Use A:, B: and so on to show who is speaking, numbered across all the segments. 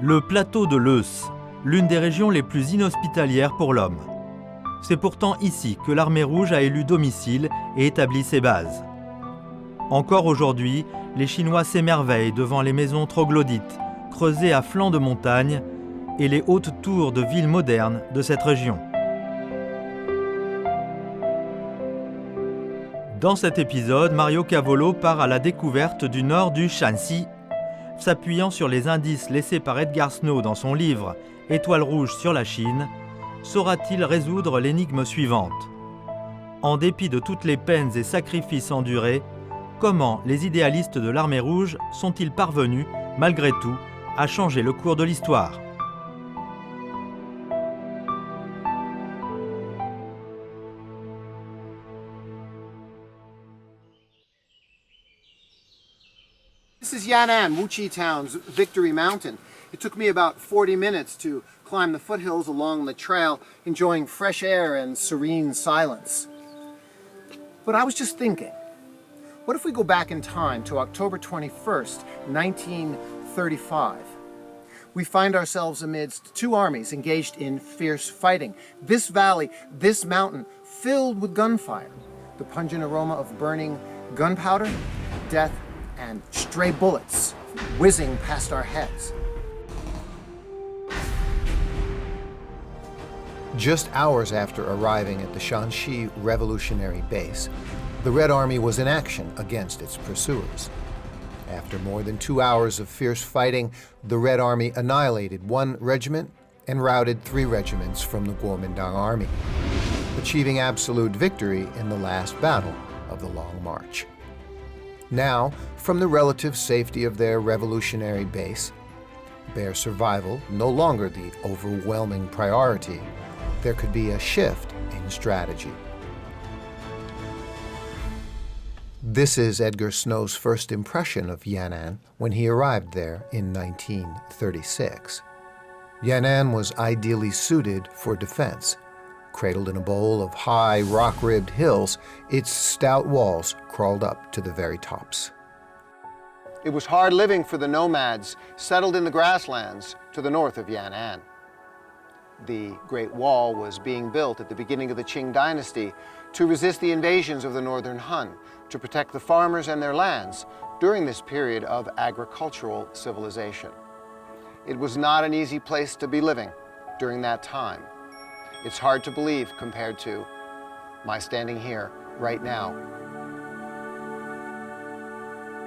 A: Le plateau de Lœss, l'une des régions les plus inhospitalières pour l'homme. C'est pourtant ici que l'armée rouge a élu domicile et établi ses bases. Encore aujourd'hui, les Chinois s'émerveillent devant les maisons troglodytes, creusées à flanc de montagne, et les hautes tours de villes modernes de cette région. Dans cet épisode, Mario Cavolo part à la découverte du nord du Shaanxi. S'appuyant sur les indices laissés par Edgar Snow dans son livre « Étoile rouge sur la Chine », saura-t-il résoudre l'énigme suivante? En dépit de toutes les peines et sacrifices endurés, comment les idéalistes de l'armée rouge sont-ils parvenus, malgré tout, à changer le cours de l'histoire?
B: This is Yan'an, Wuqi Town's Victory Mountain. It took me about 40 minutes to climb the foothills along the trail, enjoying fresh air and serene silence. But I was just thinking, what if we go back in time to October 21st, 1935? We find ourselves amidst two armies engaged in fierce fighting. This valley, this mountain, filled with gunfire. The pungent aroma of burning gunpowder, death, and stray bullets whizzing past our heads.
C: Just hours after arriving at the Shaanxi Revolutionary Base, the Red Army was in action against its pursuers. After more than 2 hours of fierce fighting, the Red Army annihilated 1 regiment and routed 3 regiments from the Kuomintang Army, achieving absolute victory in the last battle of the Longue Marche. Now, from the relative safety of their revolutionary base, their survival no longer the overwhelming priority, there could be a shift in strategy. This is Edgar Snow's first impression of Yan'an when he arrived there in 1936. Yan'an was ideally suited for defense. Cradled in a bowl of high, rock-ribbed hills, its stout walls crawled up to the very tops.
B: It was hard living for the nomads settled in the grasslands to the north of Yan'an. The Great Wall was being built at the beginning of the Qing dynasty to resist the invasions of the northern Han, to protect the farmers and their lands during this period of agricultural civilization. It was not an easy place to be living during that time. It's hard to believe compared to my standing here right now.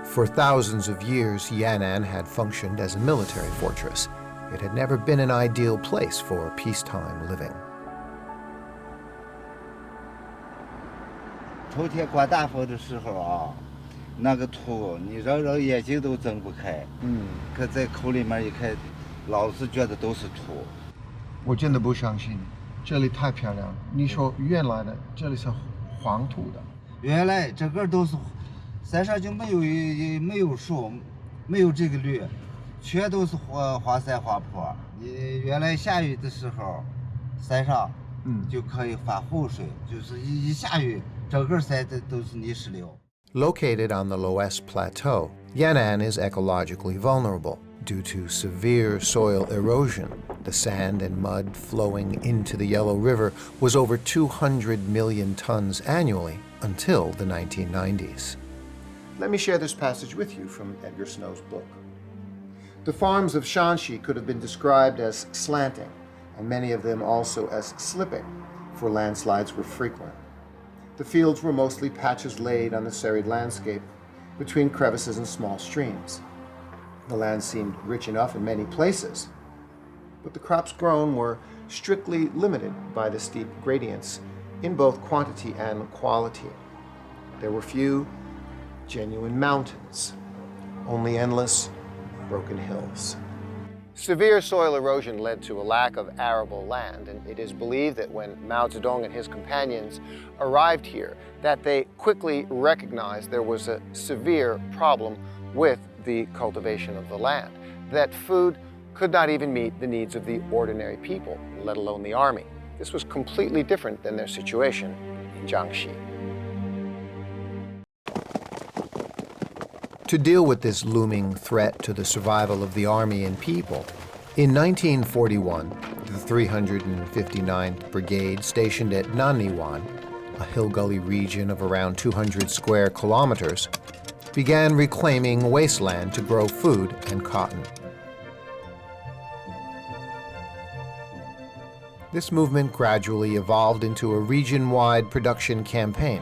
C: For thousands of years, Yan'an had functioned as a military fortress. It had never been an ideal place for peacetime living.
D: 头天刮大风的时候啊，那个土你绕绕眼睛都睁不开。可在口里面一看，老是觉得都是土。
B: 我真的不相信，这里太漂亮了。你说原来的这里是黄土的？
D: 原来这个都是山上就没有树，没有这个绿，全都是花山花坡。原来下雨的时候，山上就可以发洪水，就是一下雨。
C: Located on the Lœss Plateau, Yan'an is ecologically vulnerable due to severe soil erosion. The sand and mud flowing into the Yellow River was over 200 million tons annually until the 1990s.
B: Let me share this passage with you from Edgar Snow's book. The farms of Shaanxi could have been described as slanting, and many of them also as slipping, for landslides were frequent. The fields were mostly patches laid on the serried landscape between crevices and small streams. The land seemed rich enough in many places, but the crops grown were strictly limited by the steep gradients in both quantity and quality. There were few genuine mountains, only endless broken hills. Severe soil erosion led to a lack of arable land, and it is believed that when Mao Zedong and his companions arrived here, that they quickly recognized there was a severe problem with the cultivation of the land, that food could not even meet the needs of the ordinary people, let alone the army. This was completely different than their situation in Shaanxi.
C: To deal with this looming threat to the survival of the army and people, In 1941, the 359th Brigade, stationed at Naniwan, a hill gully region of around 200 square kilometers, began reclaiming wasteland to grow food and cotton. This movement gradually evolved into a region-wide production campaign.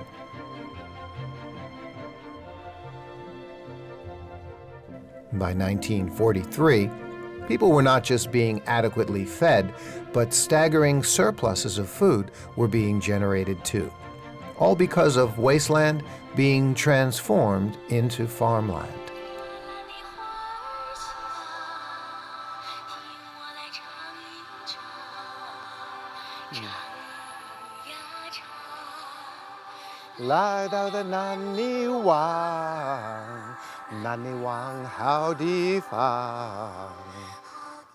C: By 1943, people were not just being adequately fed, but staggering surpluses of food were being generated too, all because of wasteland being transformed into farmland.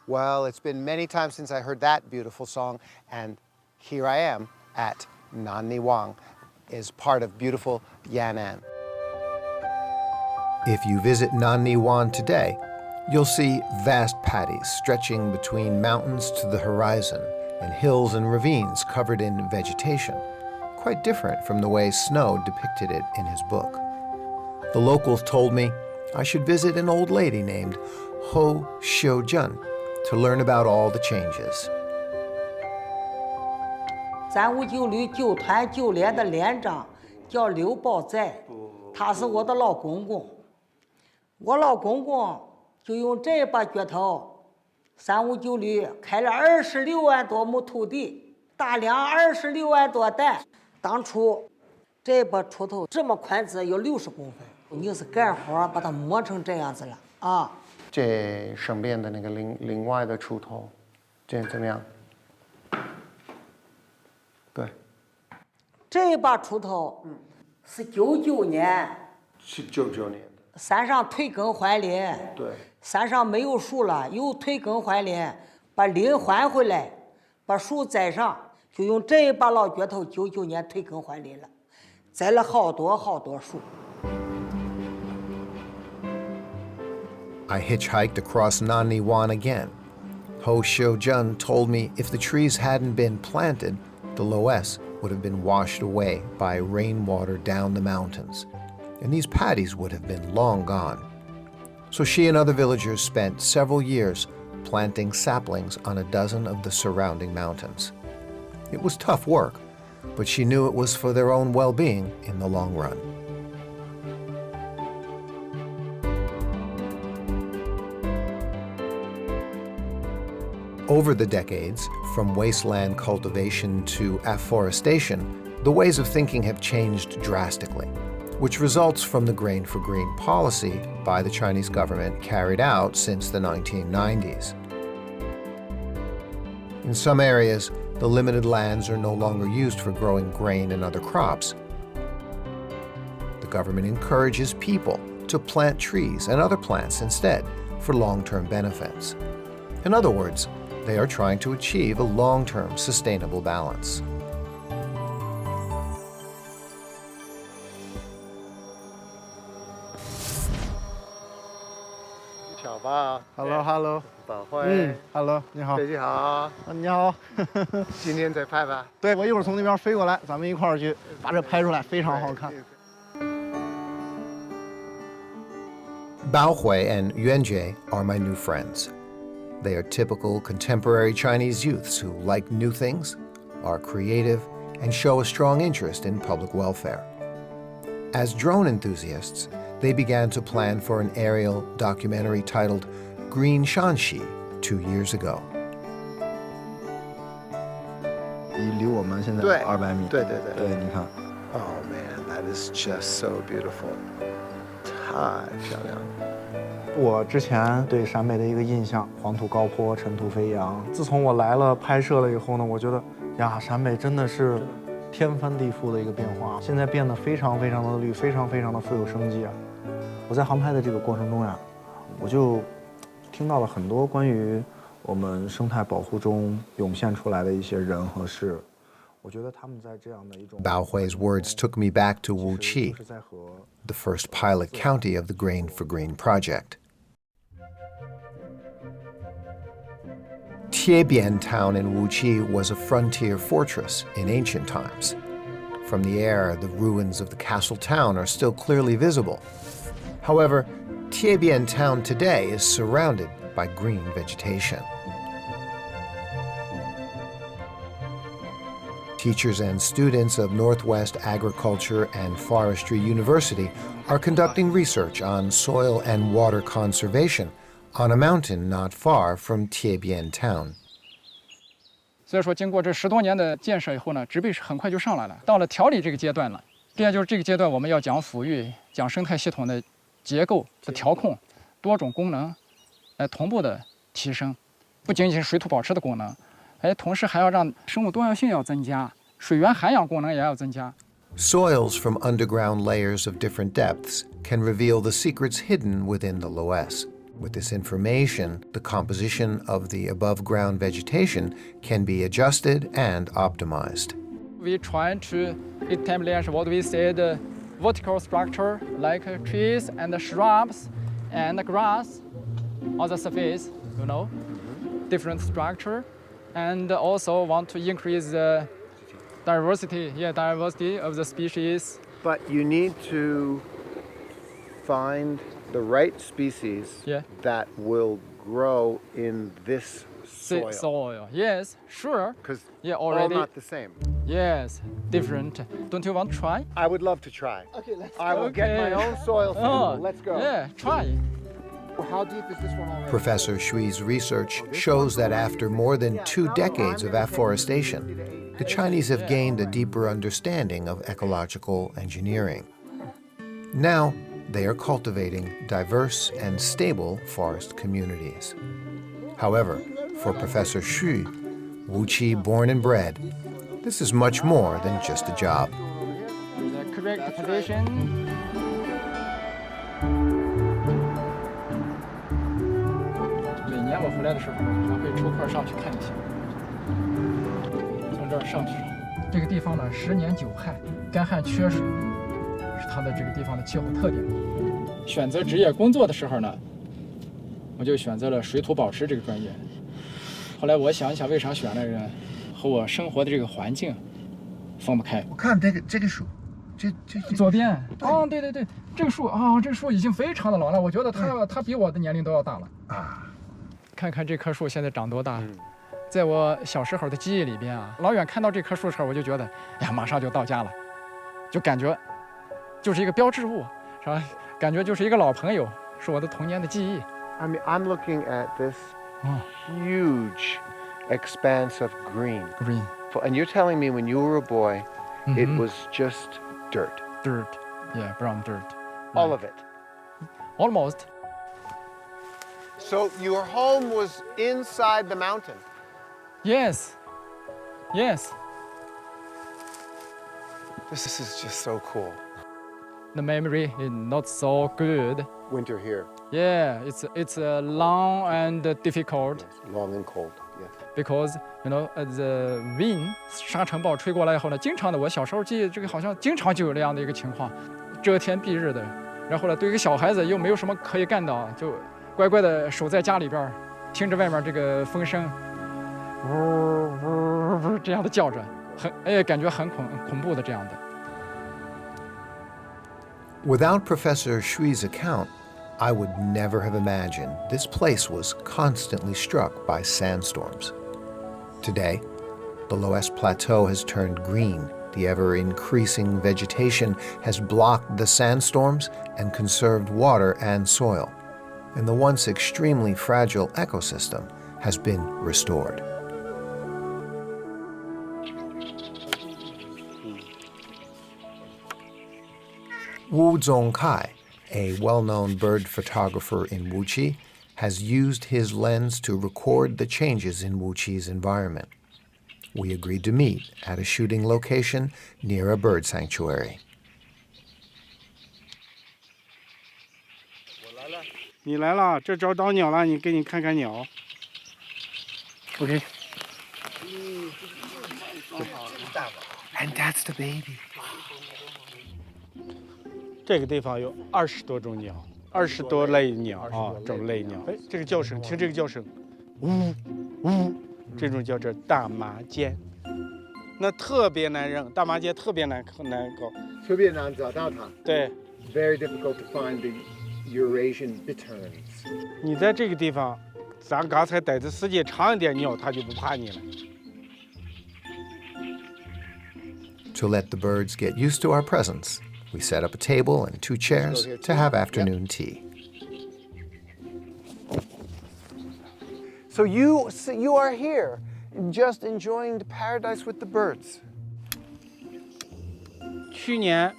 C: Well, it's been many times since I heard that beautiful song, and here I am at Naniwang, is part of beautiful Yan'an. If you visit Naniwan today, you'll see vast paddies stretching between mountains to the horizon and hills and ravines covered in vegetation, quite different from the way Snow depicted it in his book. The locals told me I should visit an old lady named Ho Xiujun to learn about all the changes.
E: 359旅9团9连的连长叫刘宝在，他是我的老公公。我老公公就用这把镢头，359旅开了26万多亩土地，大量26万多担。当初这把锄头这么宽直，有60公分。你是干活把它磨成这样子了啊。
B: 这身边的那个另外的锄头，这怎么样？对，
E: 这把锄头是99年，
B: 是99年的。
E: 山上退耕还林，
B: 对，
E: 山上没有树了，又退耕还林，把林还回来，把树栽上，就用这把老镢头，99年退耕还林了，栽了好多好多树。
C: I hitchhiked across Naniwan again. Ho Xiujun told me if the trees hadn't been planted, the Lœss would have been washed away by rainwater down the mountains, and these paddies would have been long gone. So she and other villagers spent several years planting saplings on a dozen of the surrounding mountains. It was tough work, but she knew it was for their own well-being in the long run. Over the decades, from wasteland cultivation to afforestation, the ways of thinking have changed drastically, which results from the grain for green policy by the Chinese government carried out since the 1990s. In some areas, the limited lands are no longer used for growing grain and other crops. The government encourages people to plant trees and other plants instead for long-term benefits. In other words, they are trying to achieve a long-term sustainable balance.
B: Hello， 宝慧。
F: Hello， 你好。
B: 飞机好。
F: 你好。
B: 今天再拍吧。
F: 对，我一会儿从那边飞过来，咱们一块儿去把这拍出来，非常好看。
C: Bao Hui and Yuanjie are my new friends. They are typical contemporary Chinese youths who like new things, are creative, and show a strong interest in public welfare. As drone enthusiasts, they began to plan for an aerial documentary titled Green Shaanxi 2 years ago.
F: 离我们现在200米。
B: 对，
F: 你看。
B: Oh man, that is just so beautiful. 太漂亮了。
F: 我之前对陕北的一个印象，黄土高坡，尘土飞扬。自从我来了拍摄了以后呢，我觉得呀，陕北真的是天翻地覆的一个变化，现在变得非常非常的绿，非常非常的富有生机啊。我在航拍的这个过程中呀，我就听到了很多关于我们生态保护中涌现出来的一些人和事。我觉得他们在这样的一种
C: Bao Hui's words took me back to Wuqi, the first pilot county of the Grain for Green project. Tiebian town in Wuqi was a frontier fortress in ancient times. From the air, the ruins of the castle town are still clearly visible. However, Tiebian town today is surrounded by green vegetation. Teachers and students of Northwest Agriculture and Forestry University are conducting research on soil and water conservation on a mountain not far from Tiebian town.
G: 所以说，经过这10多年的建设以后呢，植被是很快就上来了。到了调理这个阶段了，这样就是这个阶段我们要讲抚育、讲生态系统的结构的调控，多种功能，来同步的提升，不仅仅是水土保持的功能，同时还要让生物多样性要增加，水源涵养功能也要增加。
C: Soils from underground layers of different depths can reveal the secrets hidden within the Lœss. With this information, the composition of the above-ground vegetation can be adjusted and optimized.
G: We try to establish what we say the vertical structure, like trees and shrubs and grass on the surface, you know, different structure, and also want to increase the diversity of the species.
B: But you need to find the right species that will grow in this soil.
G: Yes, sure.
B: Because
G: already.
B: all not the same.
G: Yes, different. Don't you want to try?
B: I would love to try.
D: Okay, let's
B: I will get my own soil sample. Let's go.
G: Yeah, try.
B: How deep is this one already?
C: Professor Xui's research shows that after more than 2 decades of afforestation, the Chinese have gained a deeper understanding of ecological engineering. Now, they are cultivating diverse and stable forest communities. However, for Professor Xu, Wuqi born and bred, this is much more than just a job.
G: The correct position. 每年我回来的时候，还会抽空上去看一下。从这儿上去，这个地方呢，10年9旱，干旱缺水。 是它的这个地方的气候特点。选择职业工作的时候呢，我就选择了水土保持这个专业。后来我想一想，为啥选那个，和我生活的这个环境分不开。
B: 我看这个树，这
G: 左边啊，对，这个树啊，这个树已经非常的老了，我觉得它比我的年龄都要大了啊。看看这棵树现在长多大。在我小时候的记忆里边啊，老远看到这棵树的时候，我就觉得，哎呀，马上就到家了，就感觉。 就是一个标志物，是吧？感觉就是一个老朋友，是我的童年的记忆。
B: I mean, I'm looking at this huge expanse of green.
G: Green.
B: And you're telling me when you were a boy, it was just dirt.
G: Dirt. Yeah, brown dirt.
B: All of it.
G: Almost.
B: So your home was inside the mountain.
G: Yes. Yes.
B: This is just so cool.
G: The memory is not so good.
B: Winter here.
G: Yeah, it's long and difficult.
B: Yes, long and cold. Yes.
G: Because you know the wind 沙尘暴吹过来以后呢，经常的我小时候记这个好像经常就有这样的一个情况，遮天蔽日的。然后呢，对于一个小孩子又没有什么可以干的，就乖乖的守在家里边，听着外面这个风声，呜呜呜这样的叫着，感觉很恐怖的这样的。
C: Without Professor Xui's account, I would never have imagined this place was constantly struck by sandstorms. Today, the Lœss Plateau has turned green. The ever-increasing vegetation has blocked the sandstorms and conserved water and soil. And the once extremely fragile ecosystem has been restored. Wu Zongkai, a well-known bird photographer in Wuqi, has used his lens to record the changes in Wuqi's environment. We agreed to meet at a shooting location near a bird sanctuary.
H: 你来了，这找到鸟了，给你看看鸟。
G: OK。
B: And that's the baby.
H: 这个地方有20多种鸟，20多类鸟啊，种类鸟。哎，这个叫声，听这个叫声，呜呜，这种叫做大麻尖，那特别难扔，大麻尖特别难搞。
B: 特别难找到它。
H: 对，
B: Very difficult to find the Eurasian bitterns.
H: 你在这个地方，咱刚才待的时间长一点，鸟它就不怕你了。
C: To let the birds get used to our presence, we set up a table and 2 chairs to have afternoon tea.
I: So you are here, just enjoying the paradise with the birds.
H: 去年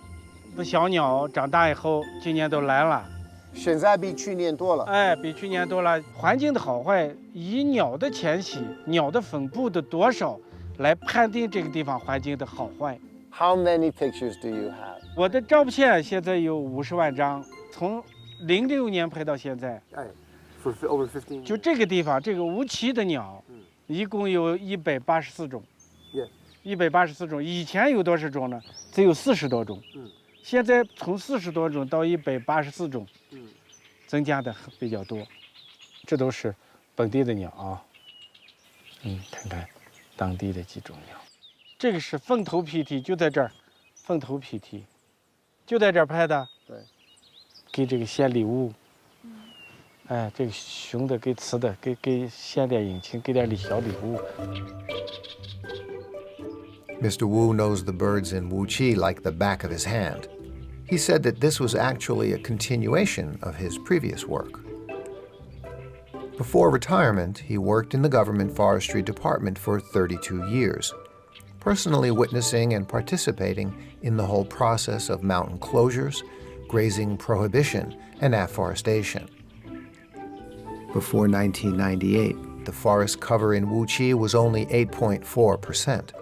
H: 的小鸟长大以后，今年都来了。
I: 现在比去年多了。
H: 哎，比去年多了。环境的好坏，以鸟的迁徙、鸟的分布的多少来判定这个地方环境的好坏。
I: How many pictures do you have?
H: 我的照片现在有50万张，从06年拍到现在。
I: For over 15.
H: 就这个地方，这个无鳍的鸟，一共有184种。184种，以前有多少种呢？只有40多种。现在从40多种到184种，增加的比较多。这都是本地的鸟啊。看看当地的几种鸟。这个是凤头皮蹄，就在这儿，凤头皮蹄，就在这儿拍的。
I: 对，
H: 给这个献礼物。哎，这个雄的给雌的给献点引擎，给点小礼物。
C: Mr. Wu knows the birds in Wuqi like the back of his hand. He said that this was actually a continuation of his previous work. Before retirement, he worked in the government forestry department for 32 years, personally witnessing and participating in the whole process of mountain closures, grazing prohibition, and afforestation. Before 1998, the forest cover in Wuqi was only 8.4%.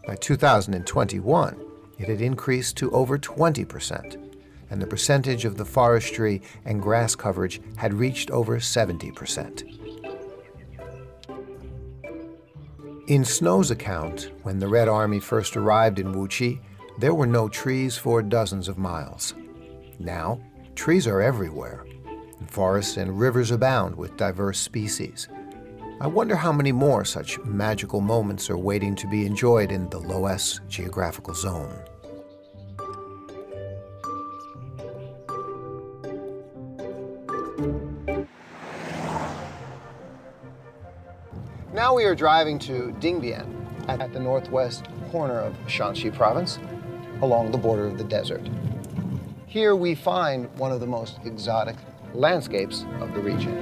C: By 2021, it had increased to over 20%, and the percentage of the forestry and grass coverage had reached over 70%. In Snow's account, when the Red Army first arrived in Wuqi, there were no trees for dozens of miles. Now, trees are everywhere. Forests and rivers abound with diverse species. I wonder how many more such magical moments are waiting to be enjoyed in the Lœss geographical zone.
B: Now we are driving to Dingbian at the northwest corner of Shaanxi province, along the border of the desert. Here we find one of the most exotic landscapes of the region.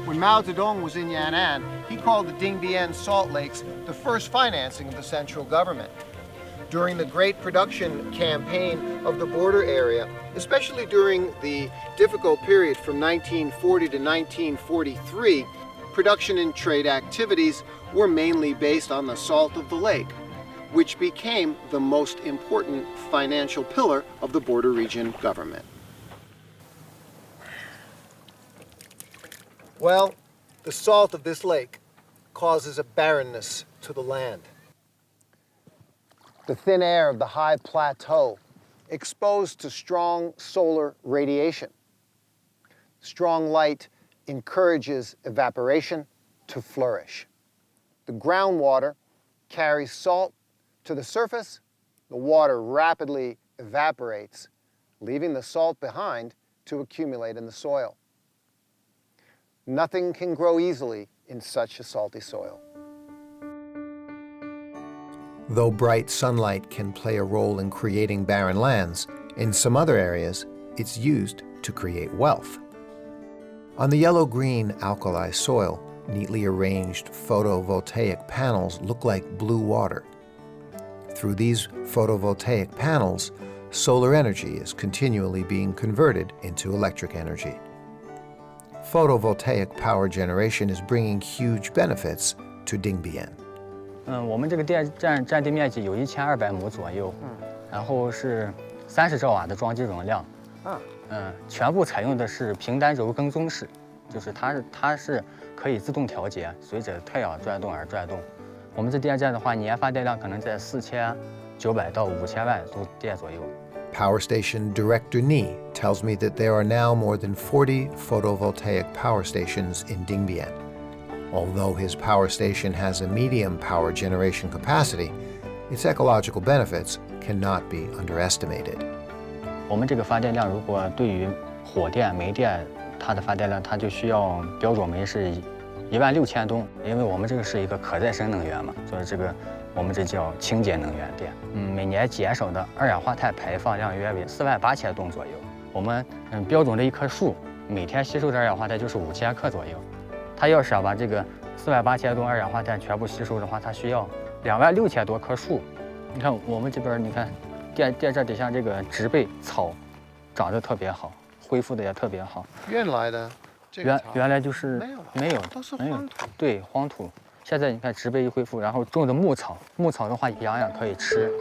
B: When Mao Zedong was in Yan'an, he called the Dingbian salt lakes the first financing of the central government. During the Great Production campaign of the border area, especially during the difficult period from 1940 to 1943, production and trade activities were mainly based on the salt of the lake, which became the most important financial pillar of the border region government. Well, the salt of this lake causes a barrenness to the land. The thin air of the high plateau exposed to strong solar radiation. Strong light encourages evaporation to flourish. The groundwater carries salt to the surface. The water rapidly evaporates, leaving the salt behind to accumulate in the soil. Nothing can grow easily in such a salty soil.
C: Though bright sunlight can play a role in creating barren lands, in some other areas, it's used to create wealth. On the yellow-green alkali soil, neatly arranged photovoltaic panels look like blue water. Through these photovoltaic panels, solar energy is continually being converted into electric energy. Photovoltaic power generation is bringing huge benefits to Dingbian.
J: 我们这个电站占地面积有1200亩左右，然后是30兆瓦的装机容量，全部采用的是平单柔跟踪式，就是它是可以自动调节，随着太阳转动而转动。我们这电站的话，年发电量可能在4900到5000万度电左右。
C: Power station director Ni tells me that there are now more than 40 photovoltaic power stations in Dingbian. Although his power station has a medium power generation capacity, its ecological benefits cannot be underestimated.
J: 我们这个发电量，如果对于火电、煤电，它的发电量，它就需要标准煤是16000吨，因为我们这个是一个可再生能源嘛，所以这个我们这叫清洁能源电。每年减少的二氧化碳排放量约为48000吨左右。我们标准的一棵树每天吸收的二氧化碳就是5000克左右。它要是要把这个48000吨二氧化碳全部吸收的话，它需要26000多棵树。你看我们这边，你看电站底下这个植被草长得特别好，恢复的也特别好。
I: 原来的
J: 原来就是没有，
I: 都是荒土。
J: 对，荒土。现在你看植被一恢复，然后种的牧草，牧草的话养养可以吃。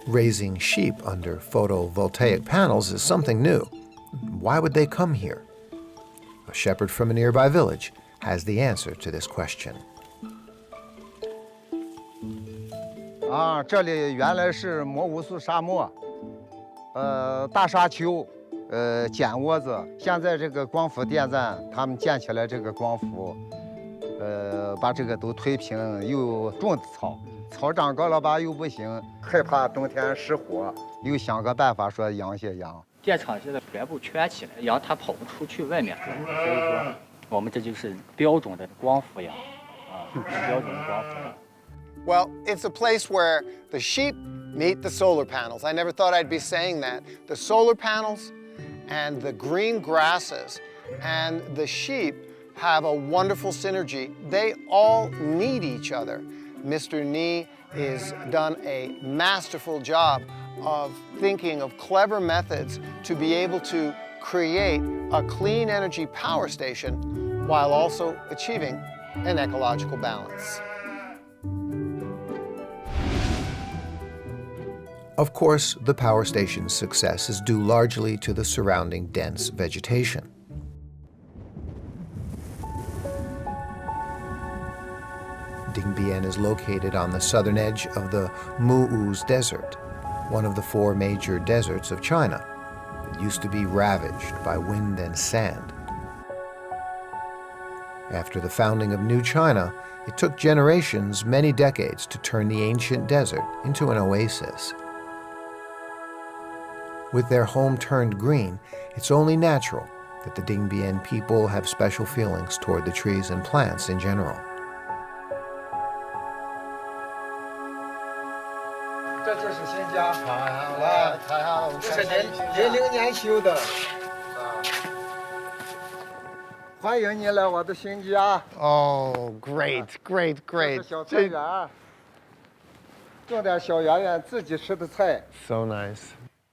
C: Raising sheep under photovoltaic panels is something new. Why would they come here? A shepherd from a nearby village has the answer to this question.
D: 这里原来是摩乌苏沙漠，大沙丘，碱窝子。现在这个光伏电站，他们建起来这个光伏，把这个都推平，又种草，草长高了吧又不行，害怕冬天失火，又想个办法说养些羊。
J: 电厂现在全部圈起来，羊它跑不出去外面，所以说我们这就是标准的光伏羊，标准的光伏羊。
I: Well, it's a place where the sheep meet the solar panels. I never thought I'd be saying that. The solar panels and the green grasses and the sheep have a wonderful synergy. They all need each other. Mr. Ni has done a masterful job of thinking of clever methods to be able to create a clean energy power station while also achieving an ecological balance.
C: Of course, the power station's success is due largely to the surrounding dense vegetation. Dingbian is located on the southern edge of the Mu'uz Desert, one of the 4 major deserts of China. It used to be ravaged by wind and sand. After the founding of New China, it took generations, many decades, to turn the ancient desert into an oasis. With their home turned green, it's only natural that the Dingbian people have special feelings toward the trees and plants in general.
D: 这就是新家，这是00年修的，欢迎你来我的新家。
I: Oh, great, great,
D: 这
I: great.
D: 是小菜园，种点小圆圆自己吃的菜。
I: So nice.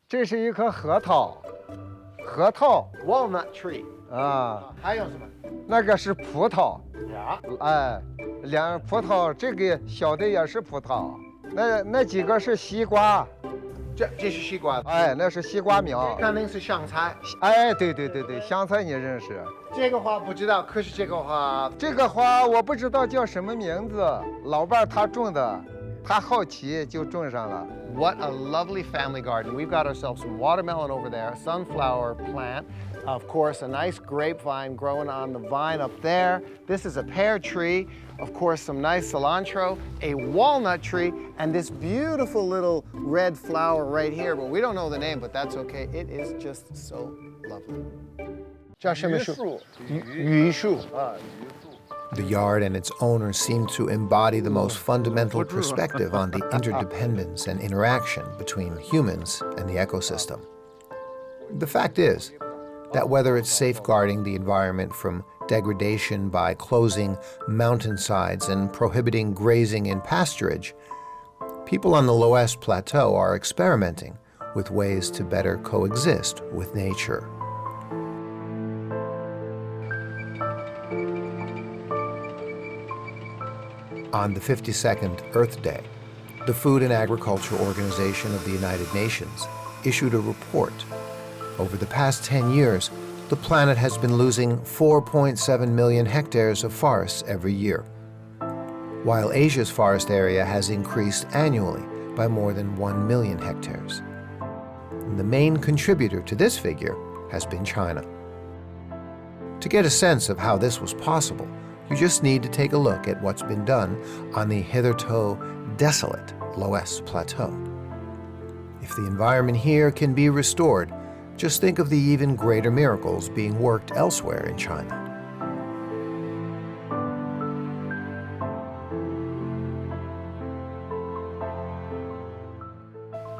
D: 这是一棵核桃
B: Walnut tree. 还有什么？
D: 那个是葡萄。
B: 呀。
D: 葡萄，这个小的也是葡萄。那几个是西瓜。
B: 这是西瓜。
D: 那是西瓜苗。
B: 肯定是香菜。
D: 对，香菜你认识？
B: 这个花不知道，可是这个
D: 花我不知道叫什么名字，老伴儿他种的。 他好奇就种上了。
I: What a lovely family garden. We've got ourselves some watermelon over there, a sunflower plant, of course, a nice grapevine growing on the vine up there. This is a pear tree, of course, some nice cilantro, a walnut tree, and this beautiful little red flower right here. But we don't know the name, but that's okay. It is just so lovely.
B: 叫什么树？
I: 榆树。
C: The yard and its owners seem to embody the most fundamental perspective on the interdependence and interaction between humans and the ecosystem. The fact is that whether it's safeguarding the environment from degradation by closing mountainsides and prohibiting grazing in pasturage, people on the Lœss plateau are experimenting with ways to better coexist with nature. On the 52nd Earth Day, the Food and Agriculture Organization of the United Nations issued a report. Over the past 10 years, the planet has been losing 4.7 million hectares of forests every year, while Asia's forest area has increased annually by more than 1 million hectares. And the main contributor to this figure has been China. To get a sense of how this was possible, you just need to take a look at what's been done on the hitherto desolate Lœss plateau. If the environment here can be restored, just think of the even greater miracles being worked elsewhere in China.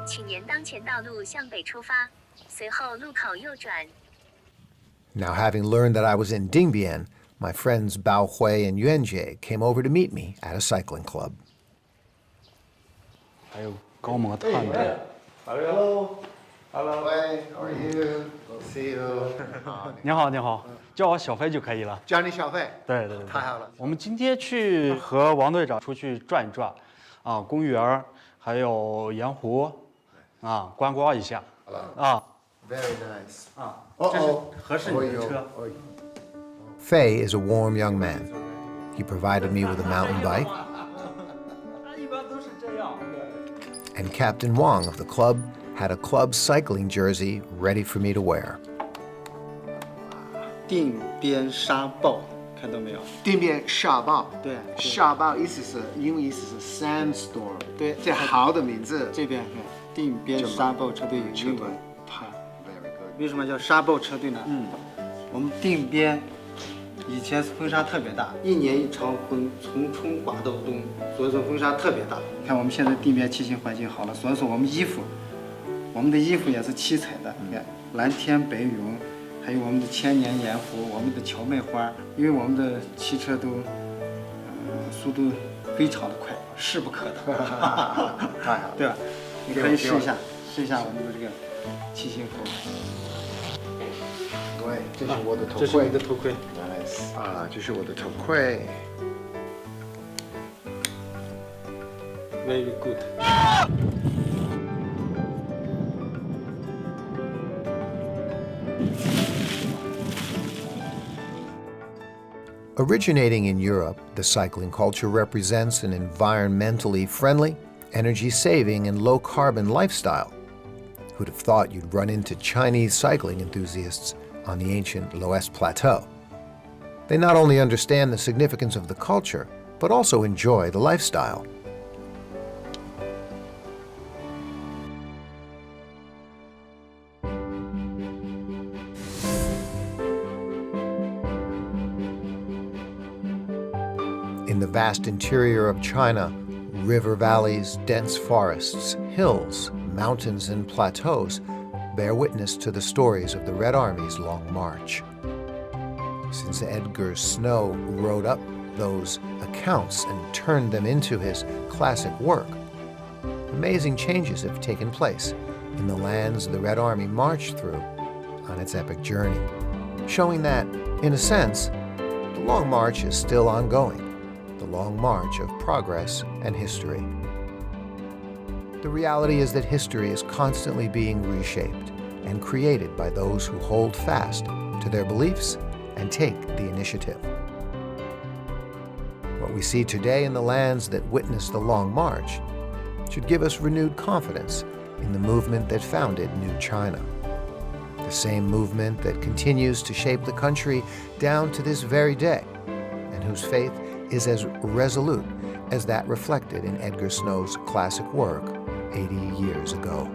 K: 请沿当前道路向北出发，随后路口右转。
C: Now, having learned that I was in Dingbian, my friends Bao Hui and Yuanjie came over to meet me at a cycling club.
F: 还有高模探的。
B: Hello. Hello. Hey, how are you? We'll see you.
F: 你好，你好，叫我小飞就可以了。
B: 叫你小飞。
F: 对对对。
B: 太好了。
F: 我们今天去和王队长出去转一转，啊，公园还有盐湖，啊，观光一下。啊。
B: Very nice.
F: 啊，这是合适你的车。
C: Fei is a warm young man. He provided me with a mountain bike. And Captain Wang of the club had a club cycling jersey ready for me to wear.
L: 定边沙暴，看到没有？
B: 定边沙暴。
L: 对，
B: 沙暴意思是英文意思是 sandstorm。
L: 对，
B: 这好的名字。
L: 这边看，定边沙暴车队有英文。为什么叫沙暴车队呢？我们定边以前风沙特别大，一年一场风，从春刮到冬，所以说风沙特别大。看我们现在地面气象环境好了，所以说我们的衣服也是七彩的。你看蓝天白云，还有我们的千年盐湖，我们的荞麦花，因为我们的汽车都速度非常的快，势不可挡。
B: 太好了，
L: 对吧？你可以试一下我们的这个骑行服。
B: 对，这是我的头盔。
L: 这是你的头盔。
B: Nice 啊，这是我的头盔。
L: Very good.
C: Originating in Europe, the cycling culture represents an environmentally friendly, energy-saving, and low-carbon lifestyle. Who'd have thought you'd run into Chinese cycling enthusiasts on the ancient Lœss plateau? They not only understand the significance of the culture, but also enjoy the lifestyle. In the vast interior of China, river valleys, dense forests, hills, mountains, and plateaus bear witness to the stories of the Red Army's Long March. Since Edgar Snow wrote up those accounts and turned them into his classic work, amazing changes have taken place in the lands the Red Army marched through on its epic journey, showing that, in a sense, the Long March is still ongoing, the long march of progress and history. The reality is that history is constantly being reshaped and created by those who hold fast to their beliefs and take the initiative. What we see today in the lands that witnessed the Long March should give us renewed confidence in the movement that founded New China. The same movement that continues to shape the country down to this very day, and whose faith is as resolute as that reflected in Edgar Snow's classic work 80 years ago.